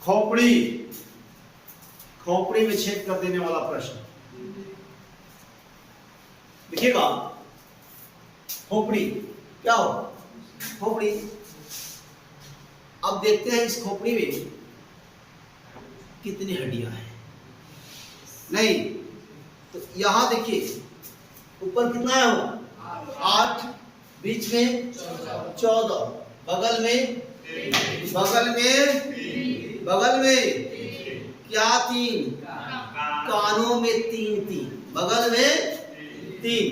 खोपड़ी, खोपड़ी में छेद कर देने वाला प्रश्न देखिएगा। खोपड़ी क्या हो? खोपड़ी। अब देखते हैं इस खोपड़ी में कितनी हड्डियां हैं। नहीं तो यहां देखिए ऊपर कितना है वो? 8, बीच में 14, बगल में क्या 3, कानों में 3, बगल में 3।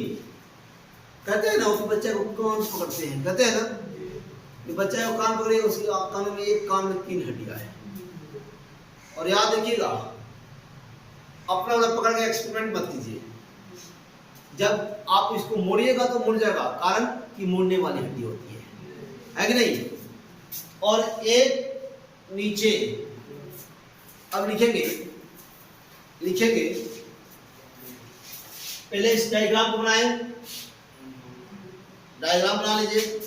कहते हैं ना उस बच्चे को कान पकड़ते हैं, कहते हैं ना कि बच्चा को कान पकड़ेगा उसके कानों में एक कान में 3 हड्डियां हैं। और याद रखिएगा अपना उधर पकड़ के एक्सपेरिमेंट मत कीजिए। जब आप इसको मोड़िएगा तो मुड़ जाएगा, कारण कि मुड़ने वाली हड्डी होती है कि नहीं। और एक नीचे। अब लिखेंगे पहले इस डायग्राम को बनाएं। डायग्राम बना लीजिए।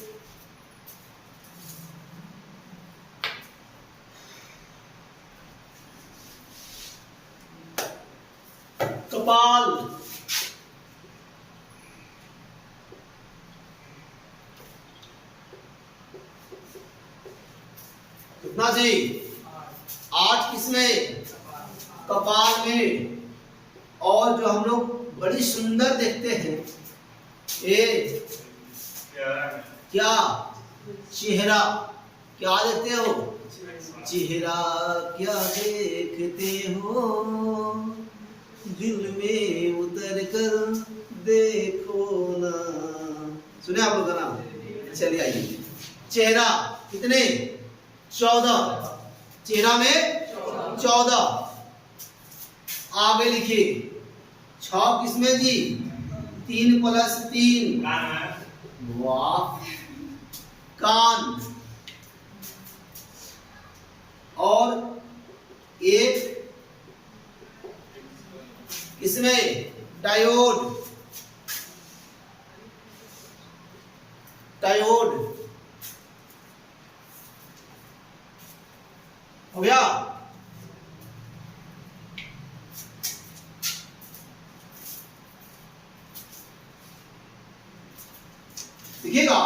कपाल, कितना जी? 8 किसमें? कपाल में। और जो हम लोग बड़ी सुंदर देखते हैं ये क्या? चेहरा। क्या देखते हो? चेहरा क्या देखते हो, दिल में उतर कर देखो ना। सुने आप लोग गाना? चलिए आइए। चेहरा कितने? 14। चेहरा में 14। आगे लिखिए 6 किसमें जी? 3 + 3। वाह। कान। और 1 किसमें? डायोड। हो गया। देखिएगा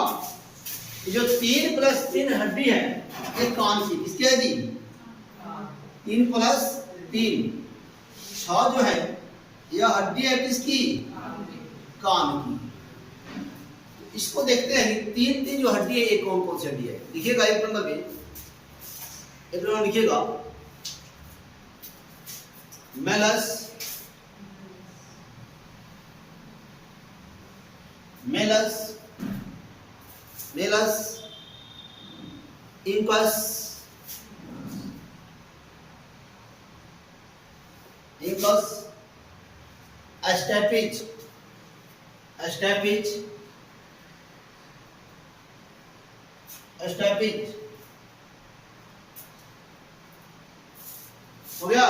ये जो 3 + 3 हड्डी है ये कान की, किसकी है जी? 3 + 3 6 जो है यह हड्डी है किसकी? कान की। इसको देखते हैं 3 जो हड्डी है ये कौन कौन सी हड्डी है। लिखिएगा एक नंबर पे, एक नंबर लिखिएगा मेलस, इंकस, स्टैपिज, हो गया।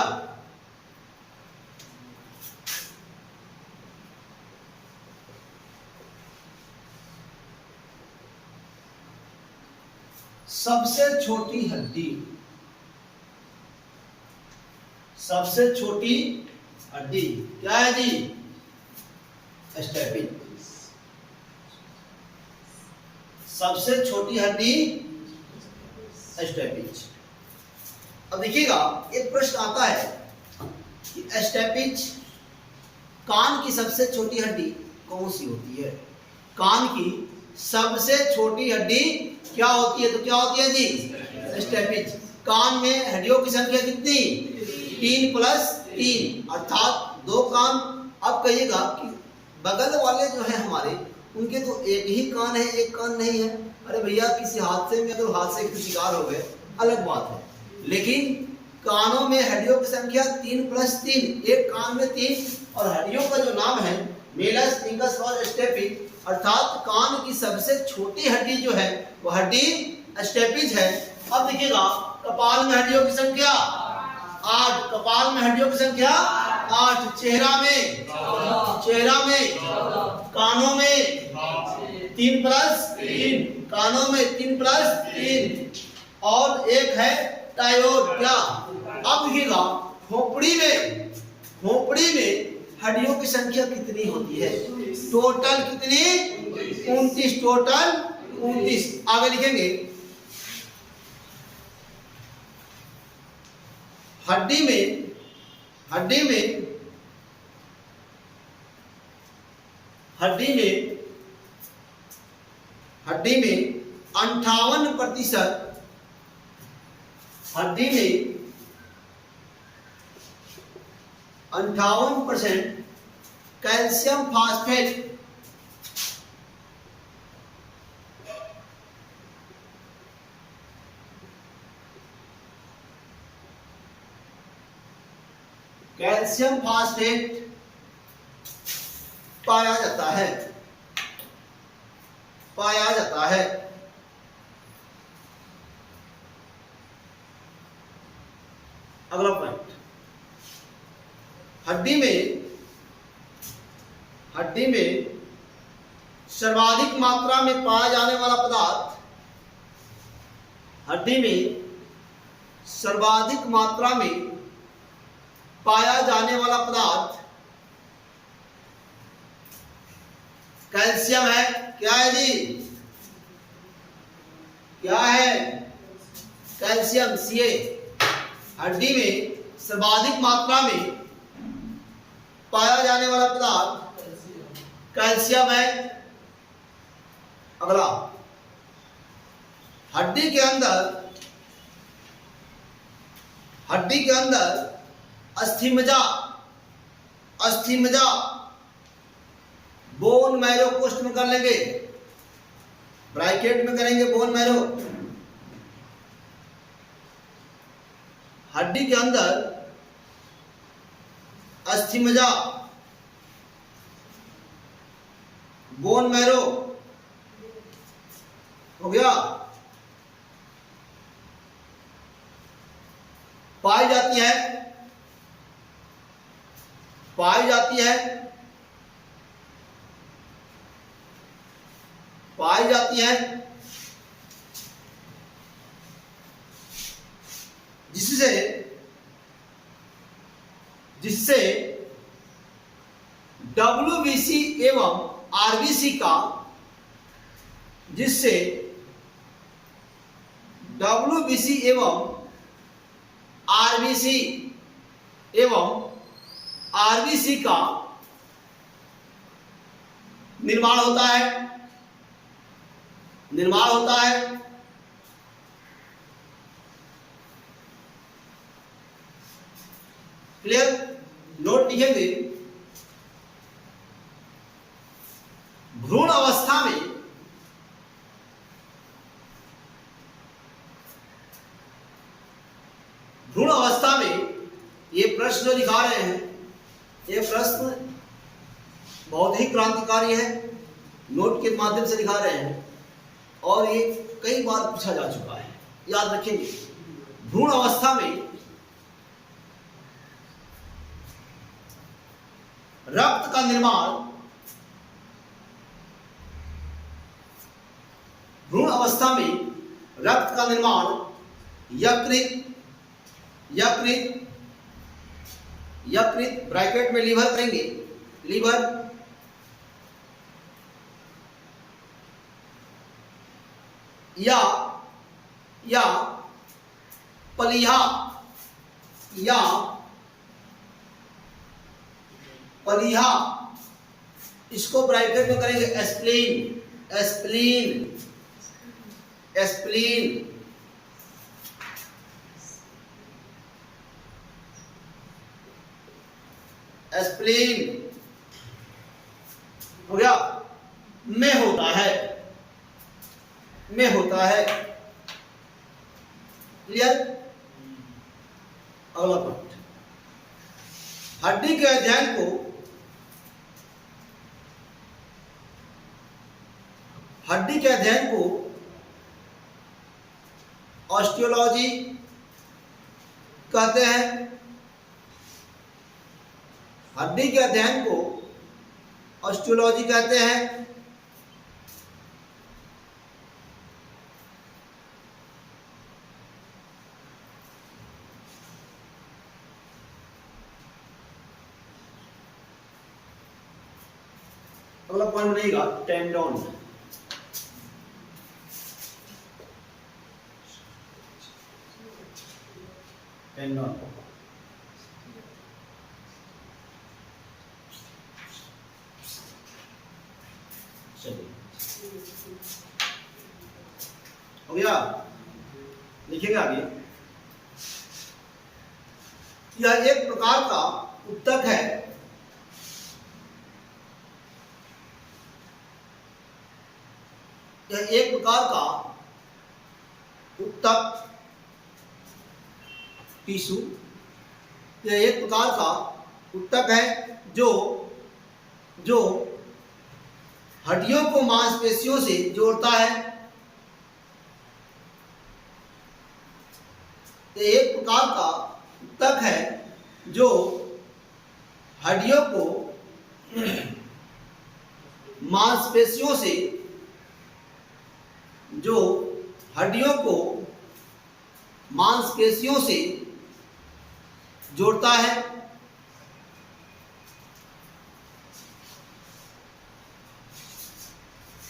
सबसे छोटी हड्डी क्या है जी? स्टैपिज। सबसे छोटी हड्डी स्टैपिज। अब देखिएगा एक प्रश्न आता है कि स्टैपिज, कान की सबसे छोटी हड्डी कौन सी होती है? कान की सबसे छोटी हड्डी क्या होती है? तो क्या होती है जी? स्टैपिज। कान में हड्डियों की संख्या कितनी? 3 + 3 अर्थात 2 कान। अब कहिएगा कि बगल वाले जो है हमारे उनके तो एक ही कान है, एक कान नहीं है। अरे भैया किसी हादसे में अगर हादसे के शिकार हो गए अलग बात है, लेकिन कानों में हड्डियों की संख्या 3 + 3, एक कान में 3। और हड्डियों का जो नाम है मेलस, इंकस और स्टेपिज, अर्थात कान की सबसे छोटी हड्डी जो है वो हड्डी स्टेपिज है। अब देखिएगा कपाल में हड्डियों की संख्या 8, कपाल में हड्डियों की संख्या 8, चेहरा में कानों में 3 + 3, कानों में 3 + 3, और एक है टायोड क्या? अब देखिएगा खोपड़ी में हड्डियों की संख्या कितनी होती है? टोटल कितनी? 29, टोटल 29। आगे लिखेंगे हड्डी में 58%, हड्डी में 58% कैल्शियम फास्फेट पाया जाता है। अगला पॉइंट, हड्डी में सर्वाधिक मात्रा में पाया जाने वाला पदार्थ, हड्डी में सर्वाधिक मात्रा में पाया जाने वाला पदार्थ कैल्शियम है। क्या है जी? क्या है? Calcium, Ca। हड्डी में सर्वाधिक मात्रा में पाया जाने वाला पदार्थ कैल्शियम है। अगला, हड्डी के अंदर अस्थिमज्जा बोन मैरो पोस्ट में कर लेंगे, ब्रैकेट में करेंगे बोन मैरो। हड्डी के अंदर अस्थिमज्जा बोन मैरो हो गया, पाई जाती है जिससे WBC एवं RBC का निर्माण होता है। क्लियर? नोट लिखेंगे, भ्रूण अवस्था में ये प्रश्न जो दिखा रहे हैं, ये प्रश्न बहुत ही क्रांतिकारी है, नोट के माध्यम से दिखा रहे हैं और ये कई बार पूछा जा चुका है। याद रखेंगे, भ्रूण अवस्था में रक्त का निर्माण यकृत ब्रैकेट में लीवर करेंगे, लीवर या पलीहा, इसको ब्रैकेट में करेंगे एस्प्लीन। हो गया, में होता है। क्लियर? अगला पॉइंट, हड्डी के अध्ययन को ऑस्टियोलॉजी कहते हैं। हड्डी के अध्ययन को ऑस्टियोलॉजी कहते हैं। अगला पॉइंट बनेगा टेंडन। टेंडन हो गया। लिखेगा आगे, यह एक प्रकार का उत्तक है। यह एक प्रकार का उत्तक टिश्यू, यह एक प्रकार का उत्तक है जो हड्डियों को मांसपेशियों से जोड़ता है। यह एक प्रकार का उत्तक है जो हड्डियों को मांसपेशियों से जोड़ता है।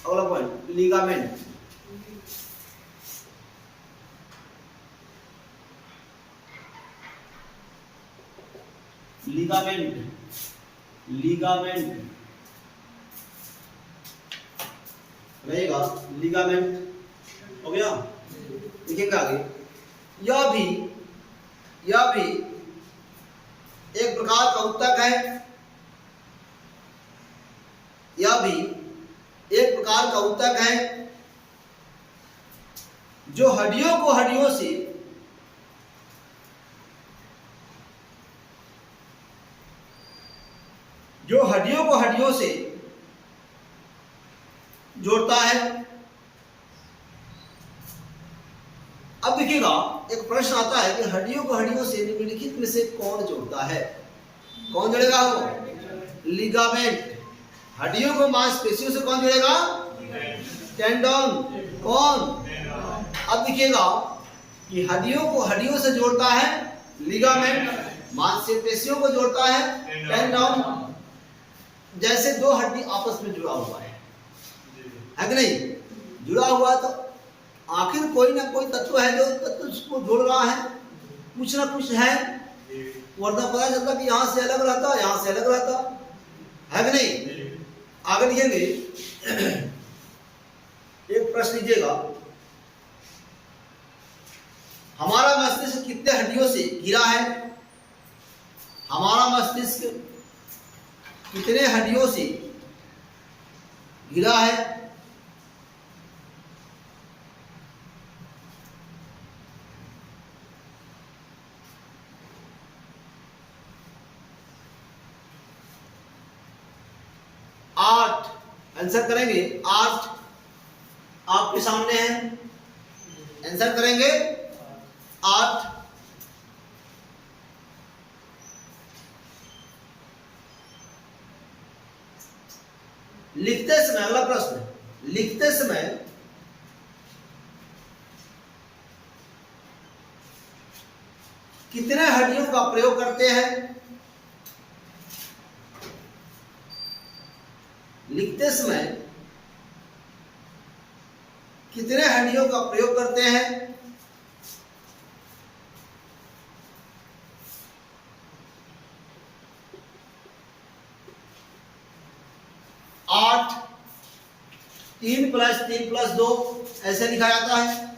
अगला पॉइंट लिगामेंट। लिगामेंट रहेगा, लिगामेंट हो गया। लिखेगा आगे, यह भी एक प्रकार का उत्तक है। यह भी एक प्रकार का उत्तक है जो हड्डियों को हड्डियों से जोड़ता है। अब देखिएगा, एक प्रश्न आता है कि हड्डियों को हड्डियों से निम्नलिखित में से कौन जोड़ता है? कौन जोड़ेगा? वो लिगामेंट। हड्डियों को मांसपेशियों से कौन जोड़ेगा? टेंडन। कौन? अब देखिएगा कि हड्डियों को हड्डियों से जोड़ता है लिगामेंट, मांसपेशियों को जोड़ता है टेंडन। जैसे दो हड्डी आपस में जुड़ा हुआ है कि नहीं? जुड़ा हुआ तो आखिर कोई ना कोई तत्व है जो तत्व उसको जोड़ रहा है, कुछ ना कुछ है, वरना पता चलता कि यहां से अलग रहता, यहां से अलग रहता, है कि नहीं? आगे लिखेंगे, एक प्रश्न लीजिएगा, हमारा मस्तिष्क कितने हड्डियों से घिरा है? हमारा मस्तिष्क कितने हड्डियों से घिरा है? आंसर करेंगे 8, आपके सामने है। आंसर करेंगे 8। लिखते समय, अगला प्रश्न, लिखते समय कितने हड्डियों का प्रयोग करते हैं? लिखते समय कितने हड्डियों का प्रयोग करते हैं? आठ। 3 + 3 + 2 ऐसे लिखा जाता है।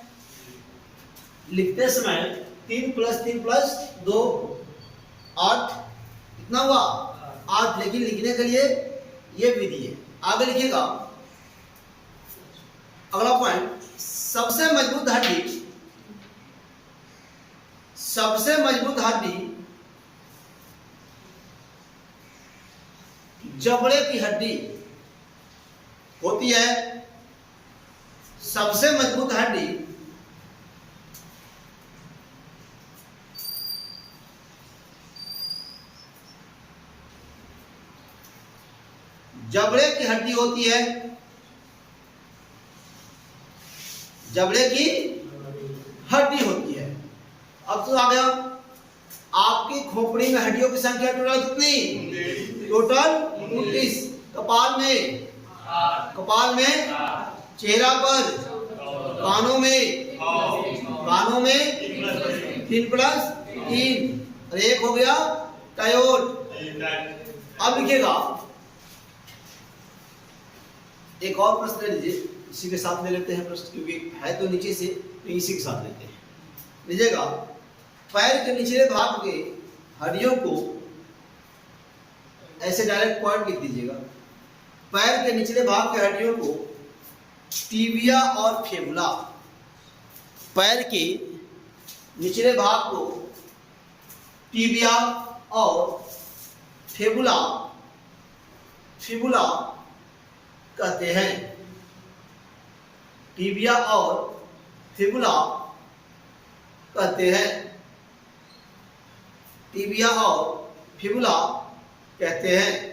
लिखते समय 3 + 3 + 2 8। कितना हुआ? 8। लेकिन लिखने के लिए ये विधि है। आगे लिखिएगा, अगला पॉइंट, सबसे मजबूत हड्डी जबड़े की हड्डी होती है। सबसे मजबूत हड्डी जबड़े की हड्डी होती है। जबड़े की हड्डी होती है। अब तो आ गया, आपकी खोपड़ी में हड्डियों की संख्या टोटल कितनी? टोटल 29। कपाल में कपाल में, चेहरा पर, कानों में, कानों में 3 + 3 और एक हो गया टायोड। अब लिखिएगा एक और प्रश्न ले लीजिए, इसी के साथ ले लेते हैं प्रश्न, क्योंकि है तो नीचे से, तो इसी के साथ लेते हैं। लीजिएगा, पैर के निचले भाग के हड्डियों को ऐसे डायरेक्ट पॉइंट लिख दीजिएगा। पैर के निचले भाग के हड्डियों को टिबिया और फेबुला, पैर के निचले भाग को टिबिया और फेबुला कहते हैं। टिबिया और फेबुला कहते हैं। टिबिया और फेबुला कहते हैं।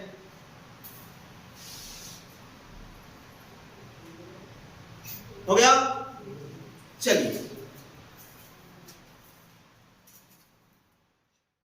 हो गया? चलिए